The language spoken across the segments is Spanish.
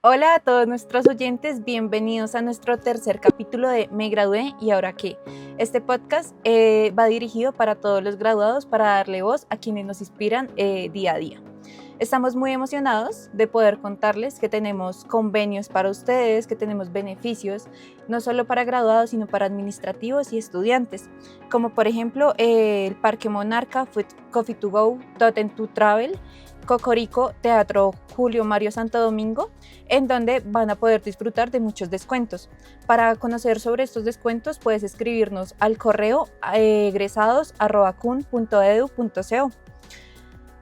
Hola a todos nuestros oyentes, bienvenidos a nuestro tercer capítulo de Me gradué y ahora qué. Este podcast va dirigido para todos los graduados para darle voz a quienes nos inspiran día a día. Estamos muy emocionados de poder contarles que tenemos convenios para ustedes, que tenemos beneficios, no solo para graduados, sino para administrativos y estudiantes, como por ejemplo el Parque Monarca, Coffee to Go, Totem to Travel, Cocorico, Teatro Julio Mario Santo Domingo, en donde van a poder disfrutar de muchos descuentos. Para conocer sobre estos descuentos puedes escribirnos al correo egresados@cun.edu.co.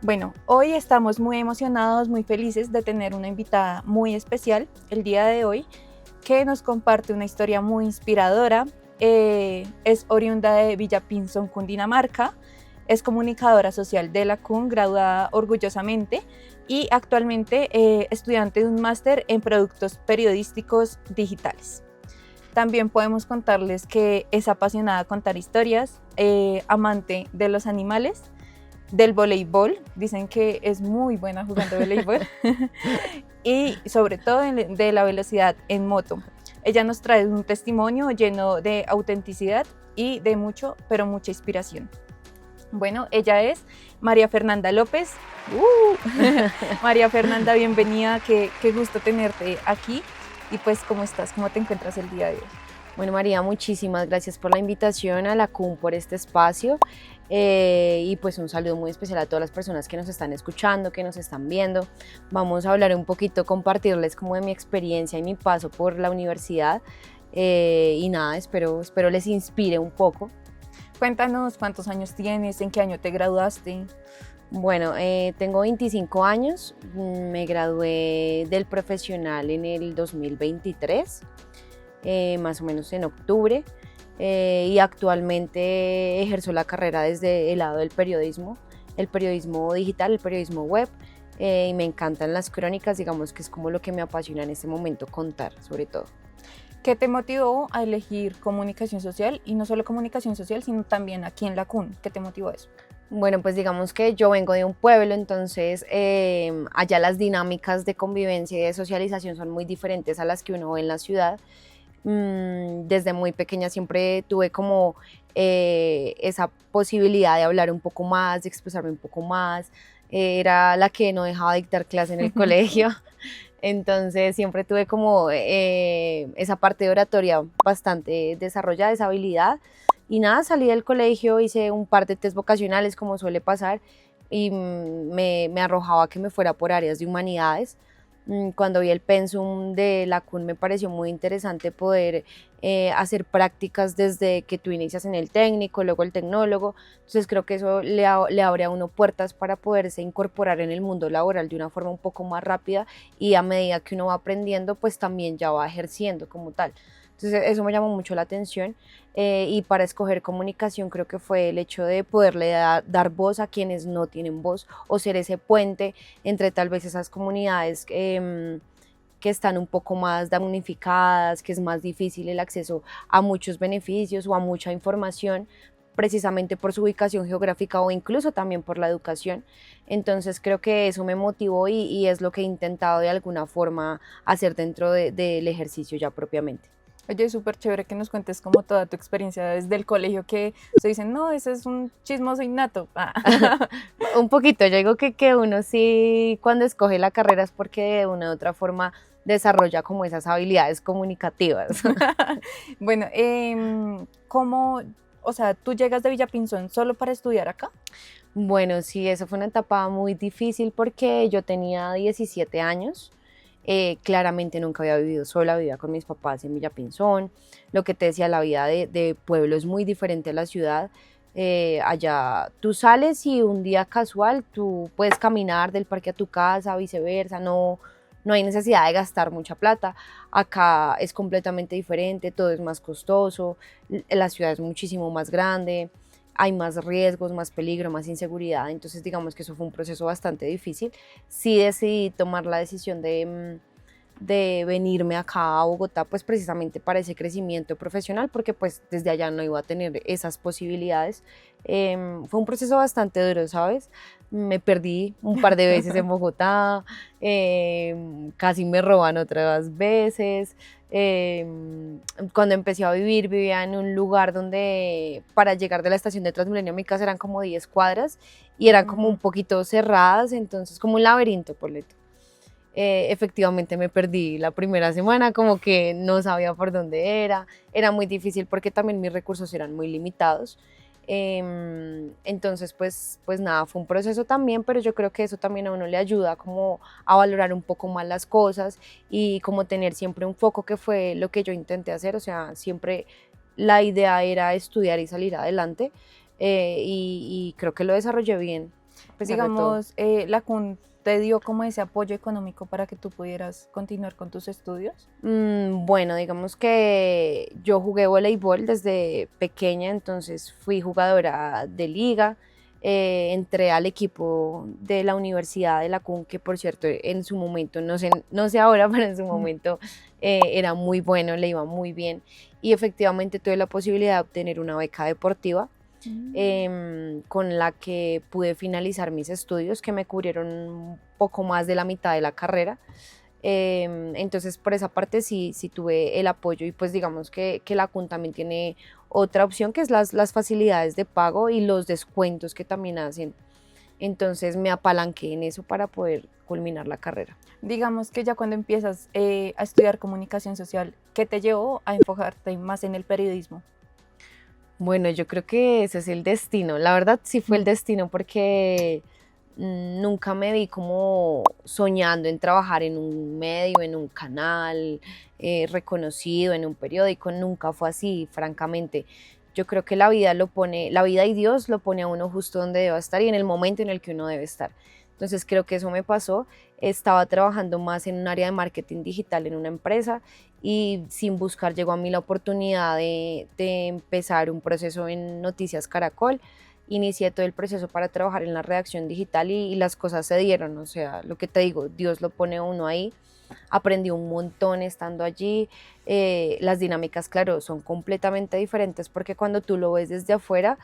Bueno, hoy estamos muy emocionados, muy felices de tener una invitada muy especial el día de hoy que nos comparte una historia muy inspiradora. Es oriunda de Villapinzón, Cundinamarca, es comunicadora social de la CUN, graduada orgullosamente y actualmente estudiante de un máster en productos periodísticos digitales. También podemos contarles que es apasionada a contar historias, amante de los animales, del voleibol, dicen que es muy buena jugando voleibol y sobre todo de la velocidad en moto. Ella nos trae un testimonio lleno de autenticidad y de mucha inspiración. Bueno, ella es María Fernanda López. María Fernanda, bienvenida, qué gusto tenerte aquí. Y pues, ¿cómo estás? ¿Cómo te encuentras el día de hoy? Bueno, María, muchísimas gracias por la invitación a la CUN, por este espacio y pues un saludo muy especial a todas las personas que nos están escuchando, que nos están viendo. Vamos a hablar un poquito, compartirles como de mi experiencia y mi paso por la universidad y nada, espero les inspire un poco. Cuéntanos cuántos años tienes, en qué año te graduaste. Bueno, tengo 25 años, me gradué del profesional en el 2023. Más o menos en octubre, y actualmente ejerzo la carrera desde el lado del periodismo, el periodismo digital, el periodismo web, y me encantan las crónicas, digamos que es como lo que me apasiona en este momento contar, sobre todo. ¿Qué te motivó a elegir comunicación social? Y no solo comunicación social, sino también aquí en la CUN. ¿Qué te motivó a eso? Bueno, pues digamos que yo vengo de un pueblo, entonces allá las dinámicas de convivencia y de socialización son muy diferentes a las que uno ve en la ciudad. Desde muy pequeña siempre tuve como esa posibilidad de hablar un poco más, de expresarme un poco más. Era la que no dejaba dictar clase en el colegio, entonces siempre tuve como esa parte de oratoria bastante desarrollada, esa habilidad. Y nada, salí del colegio, hice un par de test vocacionales como suele pasar y me arrojaba que me fuera por áreas de humanidades. Cuando vi el pensum de la CUN me pareció muy interesante poder hacer prácticas desde que tú inicias en el técnico, luego el tecnólogo. Entonces creo que eso le abre a uno puertas para poderse incorporar en el mundo laboral de una forma un poco más rápida y a medida que uno va aprendiendo, pues también ya va ejerciendo como tal. Entonces eso me llamó mucho la atención y para escoger comunicación creo que fue el hecho de poderle dar voz a quienes no tienen voz o ser ese puente entre tal vez esas comunidades que están un poco más damnificadas, que es más difícil el acceso a muchos beneficios o a mucha información precisamente por su ubicación geográfica o incluso también por la educación. Entonces creo que eso me motivó y es lo que he intentado de alguna forma hacer dentro del ejercicio ya propiamente. Oye, es súper chévere que nos cuentes como toda tu experiencia desde el colegio, que se dicen, no, ese es un chismoso innato. Un poquito, yo digo que uno sí cuando escoge la carrera es porque de una u otra forma desarrolla como esas habilidades comunicativas. Bueno, ¿cómo, o sea, tú llegas de Villapinzón solo para estudiar acá? Bueno, sí, eso fue una etapa muy difícil porque yo tenía 17 años. Claramente nunca había vivido sola, vivía con mis papás en Villapinzón. Lo que te decía, la vida de pueblo es muy diferente a la ciudad. Allá tú sales y un día casual tú puedes caminar del parque a tu casa, viceversa, no hay necesidad de gastar mucha plata. Acá es completamente diferente, todo es más costoso, la ciudad es muchísimo más grande, hay más riesgos, más peligro, más inseguridad, entonces digamos que eso fue un proceso bastante difícil. Sí decidí tomar la decisión de venirme acá a Bogotá, pues precisamente para ese crecimiento profesional, porque pues desde allá no iba a tener esas posibilidades. Fue un proceso bastante duro, ¿sabes? Me perdí un par de veces en Bogotá, casi me roban otras veces. Cuando empecé a vivir, vivía en un lugar donde para llegar de la estación de Transmilenio a mi casa eran como 10 cuadras y eran como un poquito cerradas, entonces como un laberinto, por tú. Efectivamente me perdí la primera semana, como que no sabía por dónde era muy difícil porque también mis recursos eran muy limitados. Entonces pues nada, fue un proceso también, pero yo creo que eso también a uno le ayuda como a valorar un poco más las cosas y como tener siempre un foco, que fue lo que yo intenté hacer. O sea, siempre la idea era estudiar y salir adelante, y creo que lo desarrollé bien, a pesar de todo. Digamos, la CUN te dio como ese apoyo económico para que tú pudieras continuar con tus estudios. Bueno, digamos que yo jugué voleibol desde pequeña, entonces fui jugadora de liga, entré al equipo de la Universidad de la CUN, que por cierto en su momento, no sé ahora, pero en su momento era muy bueno, le iba muy bien, y efectivamente tuve la posibilidad de obtener una beca deportiva, con la que pude finalizar mis estudios, que me cubrieron un poco más de la mitad de la carrera. Entonces por esa parte sí tuve el apoyo, y pues digamos que la CUN también tiene otra opción, que es las facilidades de pago y los descuentos que también hacen. Entonces me apalanqué en eso para poder culminar la carrera. Digamos que ya cuando empiezas a estudiar comunicación social, ¿qué te llevó a enfocarte más en el periodismo? Bueno, yo creo que ese es el destino. La verdad sí fue el destino, porque nunca me vi como soñando en trabajar en un medio, en un canal reconocido, en un periódico. Nunca fue así, francamente. Yo creo que la vida la vida y Dios lo pone a uno justo donde debe estar y en el momento en el que uno debe estar. Entonces creo que eso me pasó. Estaba trabajando más en un área de marketing digital en una empresa, y sin buscar llegó a mí la oportunidad de empezar un proceso en Noticias Caracol. Inicié todo el proceso para trabajar en la redacción digital, y las cosas se dieron. O sea, lo que te digo, Dios lo pone a uno ahí. Aprendí un montón estando allí. Las dinámicas, claro, son completamente diferentes, porque cuando tú lo ves desde afuera,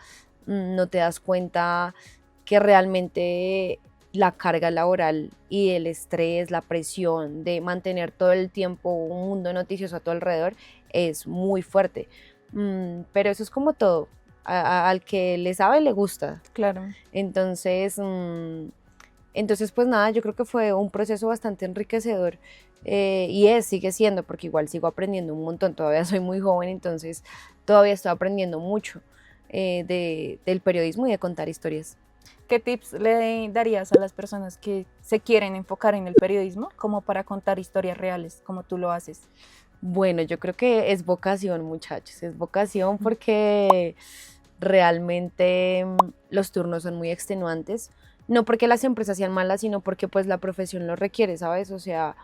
no te das cuenta que realmente la carga laboral y el estrés, la presión de mantener todo el tiempo un mundo noticioso a tu alrededor es muy fuerte. Pero eso es como todo, al que le sabe le gusta. Claro. Entonces pues nada, yo creo que fue un proceso bastante enriquecedor, sigue siendo, porque igual sigo aprendiendo un montón. Todavía soy muy joven, entonces todavía estoy aprendiendo mucho del periodismo y de contar historias. ¿Qué tips le darías a las personas que se quieren enfocar en el periodismo como para contar historias reales, como tú lo haces? Bueno, yo creo que es vocación, muchachos, es vocación, porque realmente los turnos son muy extenuantes, no porque las empresas sean malas, sino porque pues la profesión lo requiere, ¿sabes? O sea,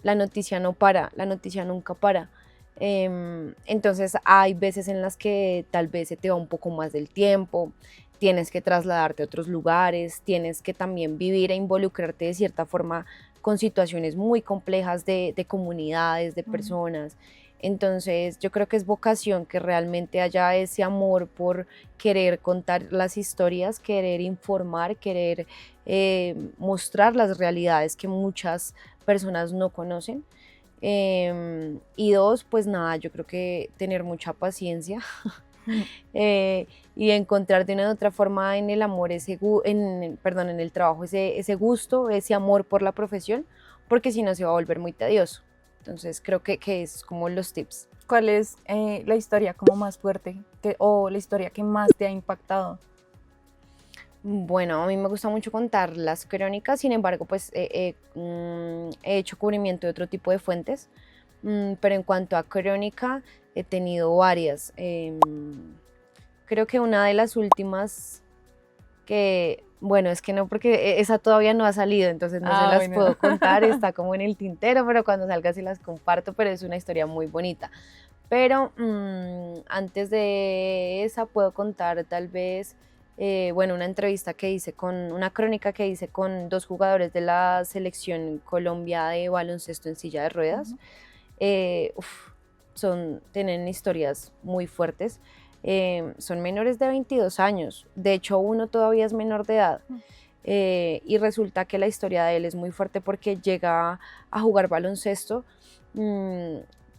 la noticia no para, la noticia nunca para. Entonces hay veces en las que tal vez se te va un poco más del tiempo, tienes que trasladarte a otros lugares, tienes que también vivir e involucrarte de cierta forma con situaciones muy complejas de comunidades, de personas. Entonces yo creo que es vocación, que realmente haya ese amor por querer contar las historias, querer informar, querer mostrar las realidades que muchas personas no conocen. Y dos, pues nada, yo creo que tener mucha paciencia y encontrar de una u otra forma en el amor, en el trabajo, ese gusto, ese amor por la profesión, porque si no se va a volver muy tedioso. Entonces creo que es como los tips. ¿Cuál es la historia como más fuerte o la historia que más te ha impactado? Bueno, a mí me gusta mucho contar las crónicas. Sin embargo, pues he hecho cubrimiento de otro tipo de fuentes, pero en cuanto a crónica he tenido varias. Creo que una de las últimas bueno, es que no, porque esa todavía no ha salido, entonces no se las puedo contar, está como en el tintero, pero cuando salga sí las comparto, pero es una historia muy bonita. Pero antes de esa puedo contar tal vez bueno, una entrevista que hice una crónica que hice con dos jugadores de la selección Colombia de baloncesto en silla de ruedas. Uf, tienen historias muy fuertes. Son menores de 22 años, de hecho uno todavía es menor de edad. Y resulta que la historia de él es muy fuerte porque llega a jugar baloncesto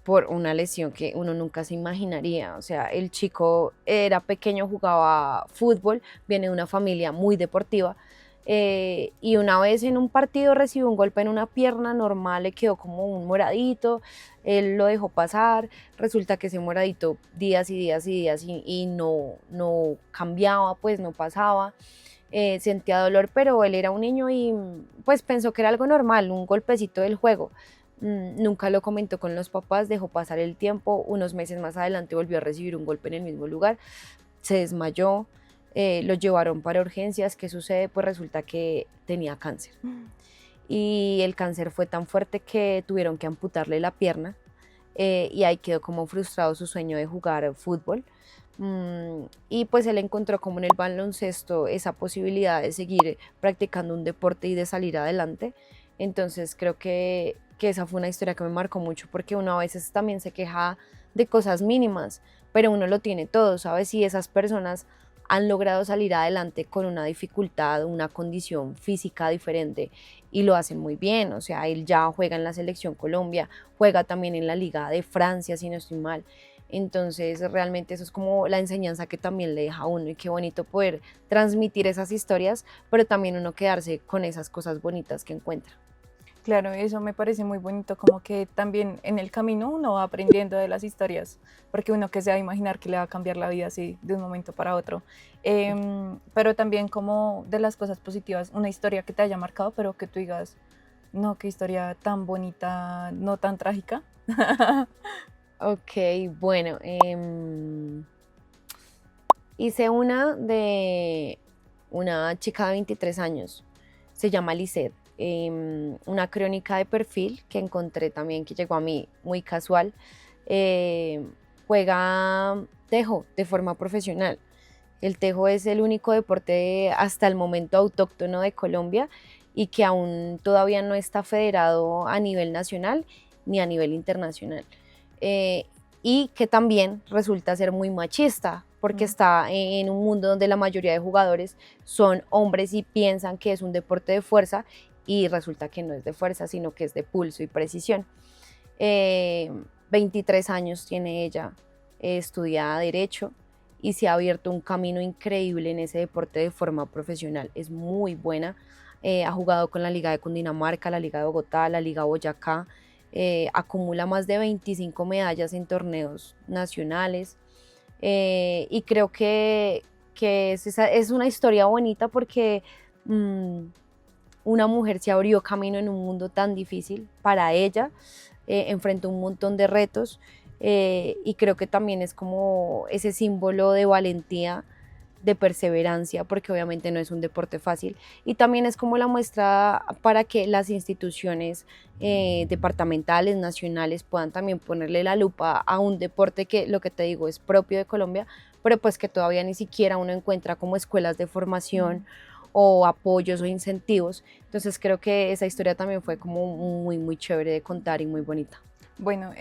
por una lesión que uno nunca se imaginaría. O sea, el chico era pequeño, jugaba fútbol, viene de una familia muy deportiva, y una vez en un partido recibió un golpe en una pierna normal, le quedó como un moradito, él lo dejó pasar, resulta que ese moradito días y días y días y no cambiaba, pues no pasaba. Sentía dolor, pero él era un niño y pues pensó que era algo normal, un golpecito del juego. Nunca lo comentó con los papás, dejó pasar el tiempo, unos meses más adelante volvió a recibir un golpe en el mismo lugar, se desmayó, lo llevaron para urgencias. ¿Qué sucede? Pues resulta que tenía cáncer. Y el cáncer fue tan fuerte que tuvieron que amputarle la pierna, y ahí quedó como frustrado su sueño de jugar fútbol. Y pues él encontró como en el baloncesto esa posibilidad de seguir practicando un deporte y de salir adelante. Entonces creo que esa fue una historia que me marcó mucho, porque uno a veces también se queja de cosas mínimas, pero uno lo tiene todo, ¿sabes? Y esas personas han logrado salir adelante con una dificultad, una condición física diferente, y lo hacen muy bien. O sea, él ya juega en la selección Colombia, juega también en la Liga de Francia, si no estoy mal. Entonces realmente eso es como la enseñanza que también le deja a uno, y qué bonito poder transmitir esas historias, pero también uno quedarse con esas cosas bonitas que encuentra. Claro, eso me parece muy bonito, como que también en el camino uno va aprendiendo de las historias, porque uno que se va a imaginar que le va a cambiar la vida así de un momento para otro. Pero también como de las cosas positivas, una historia que te haya marcado, pero que tú digas, no, qué historia tan bonita, no tan trágica. Ok, bueno, hice una de una chica de 23 años, se llama Lisette, una crónica de perfil que encontré también, que llegó a mí muy casual. Juega tejo de forma profesional. El tejo es el único deporte hasta el momento autóctono de Colombia, y que aún todavía no está federado a nivel nacional ni a nivel internacional. Eh, y que también resulta ser muy machista, porque está en un mundo donde la mayoría de jugadores son hombres y piensan que es un deporte de fuerza, y resulta que no es de fuerza, sino que es de pulso y precisión. 23 años tiene ella, estudia Derecho, y se ha abierto un camino increíble en ese deporte de forma profesional. Es muy buena, ha jugado con la Liga de Cundinamarca, la Liga de Bogotá, la Liga Boyacá, acumula más de 25 medallas en torneos nacionales, y creo que es una historia bonita porque una mujer se abrió camino en un mundo tan difícil para ella, enfrentó un montón de retos, y creo que también es como ese símbolo de valentía, de perseverancia, porque obviamente no es un deporte fácil, y también es como la muestra para que las instituciones departamentales, nacionales, puedan también ponerle la lupa a un deporte que, lo que te digo, es propio de Colombia, pero pues que todavía ni siquiera uno encuentra como escuelas de formación o apoyos o incentivos. Entonces creo que esa historia también fue como muy, muy chévere de contar y muy bonita. Bueno,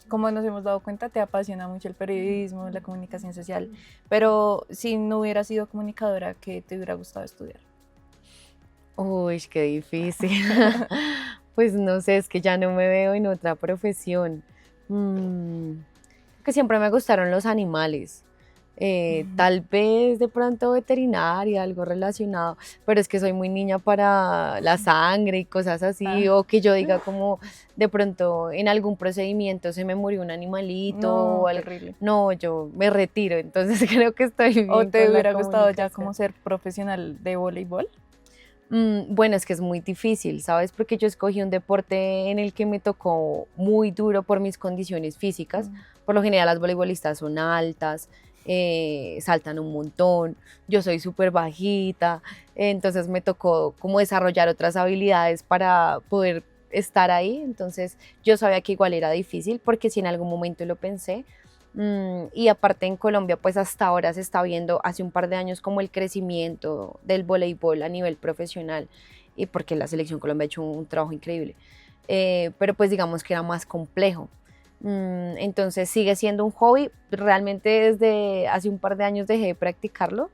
como nos hemos dado cuenta, te apasiona mucho el periodismo, la comunicación social, pero si no hubieras sido comunicadora, ¿qué te hubiera gustado estudiar? Uy, qué difícil. Pues no sé, es que ya no me veo en otra profesión. Que siempre me gustaron los animales. Tal vez de pronto veterinaria, algo relacionado, pero es que soy muy niña para la sangre y cosas así, o que yo diga como de pronto en algún procedimiento se me murió un animalito, No, o terrible. no, yo me retiro, entonces creo que estoy bien ¿O te con la hubiera gustado ya como comunicación. ser profesional de voleibol? Bueno, es que es muy difícil, ¿sabes? Porque yo escogí un deporte en el que me tocó muy duro por mis condiciones físicas. Por lo general las voleibolistas son altas, saltan un montón, yo soy súper bajita, entonces me tocó como desarrollar otras habilidades para poder estar ahí. Entonces yo sabía que igual era difícil, porque si en algún momento lo pensé, Y aparte en Colombia, pues hasta ahora se está viendo hace un par de años como el crecimiento del voleibol a nivel profesional, y porque la selección Colombia ha hecho un trabajo increíble. Pero pues digamos que era más complejo. Entonces sigue siendo un hobby, realmente desde hace un par de años dejé de practicarlo,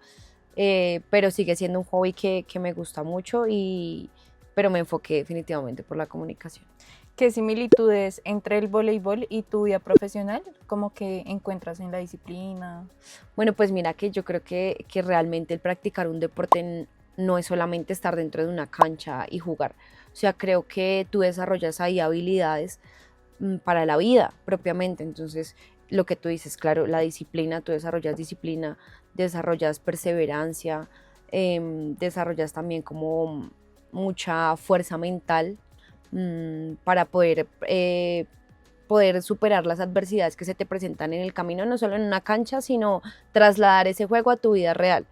pero sigue siendo un hobby que me gusta mucho, pero me enfoqué definitivamente por la comunicación. ¿Qué similitudes entre el voleibol y tu vida profesional como que encuentras en la disciplina? Bueno, pues mira que yo creo que realmente el practicar un deporte no es solamente estar dentro de una cancha y jugar. O sea, creo que tú desarrollas ahí habilidades para la vida propiamente. Entonces, lo que tú dices, claro, la disciplina, tú desarrollas disciplina, desarrollas perseverancia, desarrollas también como mucha fuerza mental para poder superar las adversidades que se te presentan en el camino, no solo en una cancha, sino trasladar ese juego a tu vida real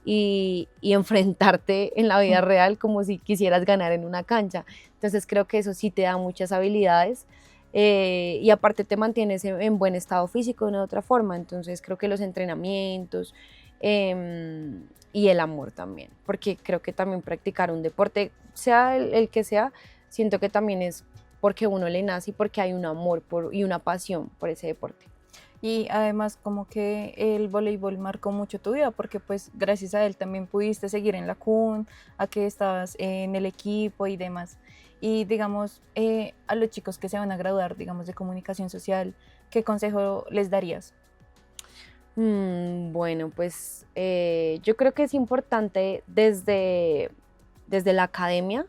y enfrentarte en la vida real como si quisieras ganar en una cancha. Entonces creo que eso sí te da muchas habilidades, y aparte te mantienes en buen estado físico de una u otra forma. Entonces creo que los entrenamientos y el amor también, porque creo que también practicar un deporte, sea el que sea, siento que también es porque uno le nace y porque hay un amor y una pasión por ese deporte. Y además como que el voleibol marcó mucho tu vida porque pues gracias a él también pudiste seguir en la CUN, a que estabas en el equipo y demás. Y digamos, a los chicos que se van a graduar, digamos, de comunicación social, ¿qué consejo les darías? Bueno, pues yo creo que es importante desde la academia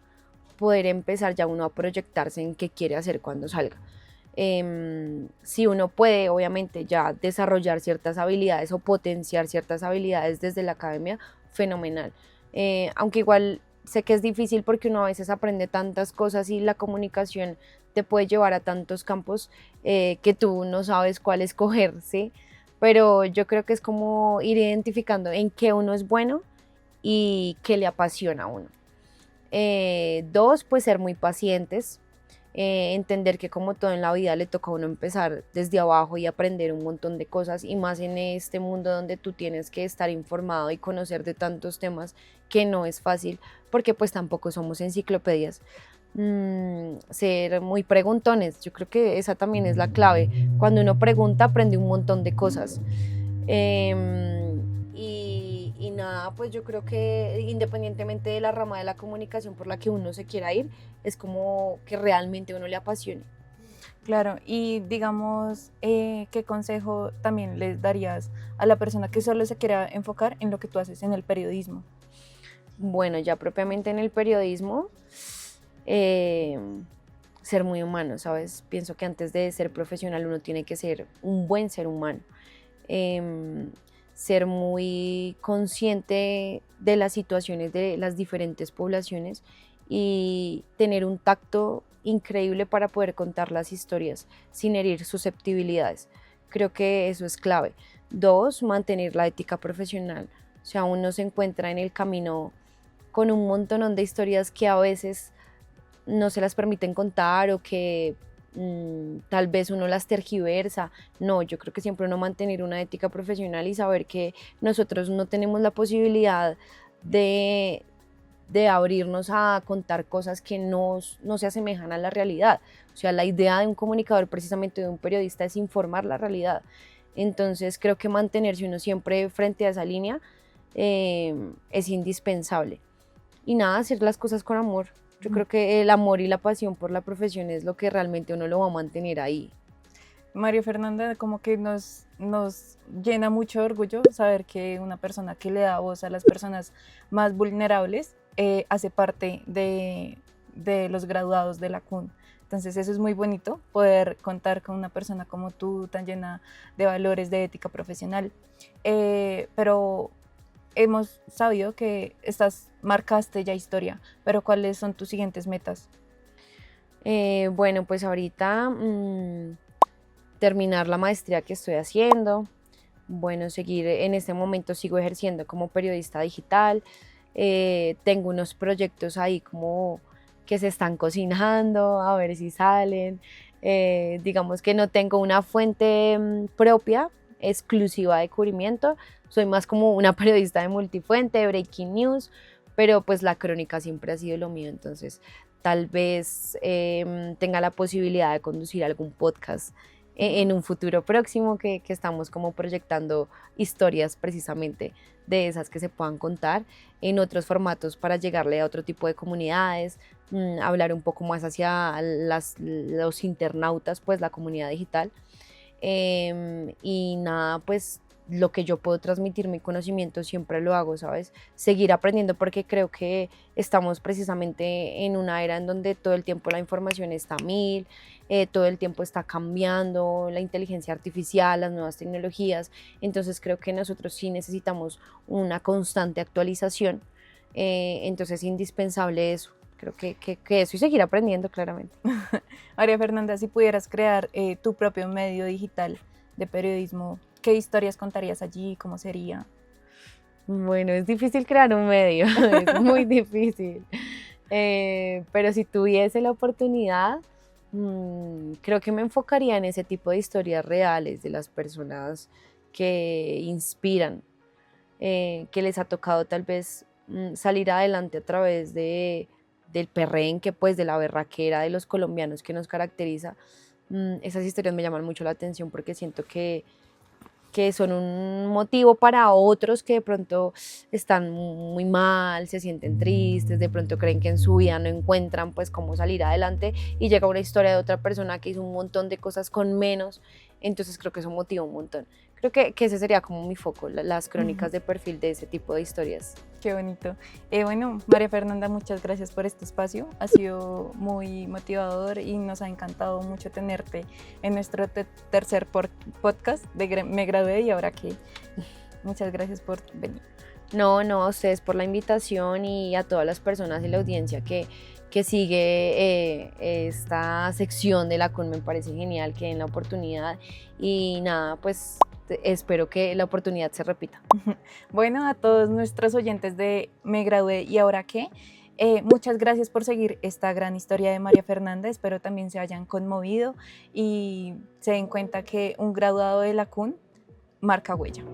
poder empezar ya uno a proyectarse en qué quiere hacer cuando salga. Si uno puede, obviamente, ya desarrollar ciertas habilidades o potenciar ciertas habilidades desde la academia, fenomenal. Aunque igual sé que es difícil porque uno a veces aprende tantas cosas y la comunicación te puede llevar a tantos campos que tú no sabes cuál escoger, ¿sí? Pero yo creo que es como ir identificando en qué uno es bueno y qué le apasiona a uno. Dos, pues ser muy pacientes, entender que como todo en la vida le toca a uno empezar desde abajo y aprender un montón de cosas, y más en este mundo donde tú tienes que estar informado y conocer de tantos temas que no es fácil, porque pues tampoco somos enciclopedias. Ser muy preguntones, yo creo que esa también es la clave. Cuando uno pregunta aprende un montón de cosas. Y nada, pues yo creo que independientemente de la rama de la comunicación por la que uno se quiera ir, es como que realmente uno le apasione. Claro, y digamos, ¿qué consejo también les darías a la persona que solo se quiera enfocar en lo que tú haces en el periodismo? Bueno, ya propiamente en el periodismo, eh, ser muy humano, ¿sabes? Pienso que antes de ser profesional uno tiene que ser un buen ser humano. Em, Ser muy consciente de las situaciones de las diferentes poblaciones y tener un tacto increíble para poder contar las historias sin herir susceptibilidades. Creo que eso es clave. Dos, mantener la ética profesional. O sea, uno se encuentra en el camino con un montón de historias que a veces no se las permiten contar o que tal vez uno las tergiversa. No, yo creo que siempre uno mantener una ética profesional y saber que nosotros no tenemos la posibilidad de, de abrirnos a contar cosas que no se asemejan a la realidad. O sea, la idea de un comunicador, precisamente de un periodista, es informar la realidad. Entonces creo que mantenerse uno siempre frente a esa línea es indispensable. Y nada, hacer las cosas con amor. Yo creo que el amor y la pasión por la profesión es lo que realmente uno lo va a mantener ahí. María Fernanda, como que nos llena mucho de orgullo saber que una persona que le da voz a las personas más vulnerables hace parte de los graduados de la CUN. Entonces eso es muy bonito, poder contar con una persona como tú, tan llena de valores, de ética profesional. Pero hemos sabido que marcaste ya historia, pero ¿cuáles son tus siguientes metas? Bueno, pues ahorita terminar la maestría que estoy haciendo. Bueno, seguir en este momento sigo ejerciendo como periodista digital. Tengo unos proyectos ahí como que se están cocinando, a ver si salen. Digamos que no tengo una fuente propia, exclusiva de cubrimiento, soy más como una periodista de multifuente, de breaking news, pero pues la crónica siempre ha sido lo mío, entonces tal vez tenga la posibilidad de conducir algún podcast en un futuro próximo que estamos como proyectando historias precisamente de esas que se puedan contar en otros formatos para llegarle a otro tipo de comunidades, hablar un poco más hacia los internautas, pues la comunidad digital. Y nada, pues lo que yo puedo transmitir mi conocimiento siempre lo hago, ¿sabes? Seguir aprendiendo porque creo que estamos precisamente en una era en donde todo el tiempo la información está a mil, todo el tiempo está cambiando, la inteligencia artificial, las nuevas tecnologías, entonces creo que nosotros sí necesitamos una constante actualización, entonces es indispensable eso, creo que eso y seguir aprendiendo claramente. María Fernanda, si pudieras crear tu propio medio digital de periodismo, ¿qué historias contarías allí? ¿Cómo sería? Bueno, es difícil crear un medio, es muy difícil. Pero si tuviese la oportunidad, creo que me enfocaría en ese tipo de historias reales de las personas que inspiran, que les ha tocado tal vez salir adelante a través del perrenque, pues de la berraquera de los colombianos que nos caracteriza. Esas historias me llaman mucho la atención porque siento que son un motivo para otros que de pronto están muy mal, se sienten tristes, de pronto creen que en su vida no encuentran pues cómo salir adelante y llega una historia de otra persona que hizo un montón de cosas con menos, entonces creo que eso motiva un montón. Creo que ese sería como mi foco, las crónicas de perfil de ese tipo de historias. Qué bonito. Bueno, María Fernanda, muchas gracias por este espacio. Ha sido muy motivador y nos ha encantado mucho tenerte en nuestro tercer podcast de Me Gradué y Ahora Qué. Muchas gracias por venir. No, a ustedes por la invitación y a todas las personas y la audiencia que sigue esta sección de la CUN, me parece genial que den la oportunidad y nada, pues espero que la oportunidad se repita. Bueno, a todos nuestros oyentes de Me Gradué y Ahora Qué, muchas gracias por seguir esta gran historia de María Fernanda. Espero también se hayan conmovido y se den cuenta que un graduado de la CUN marca huella.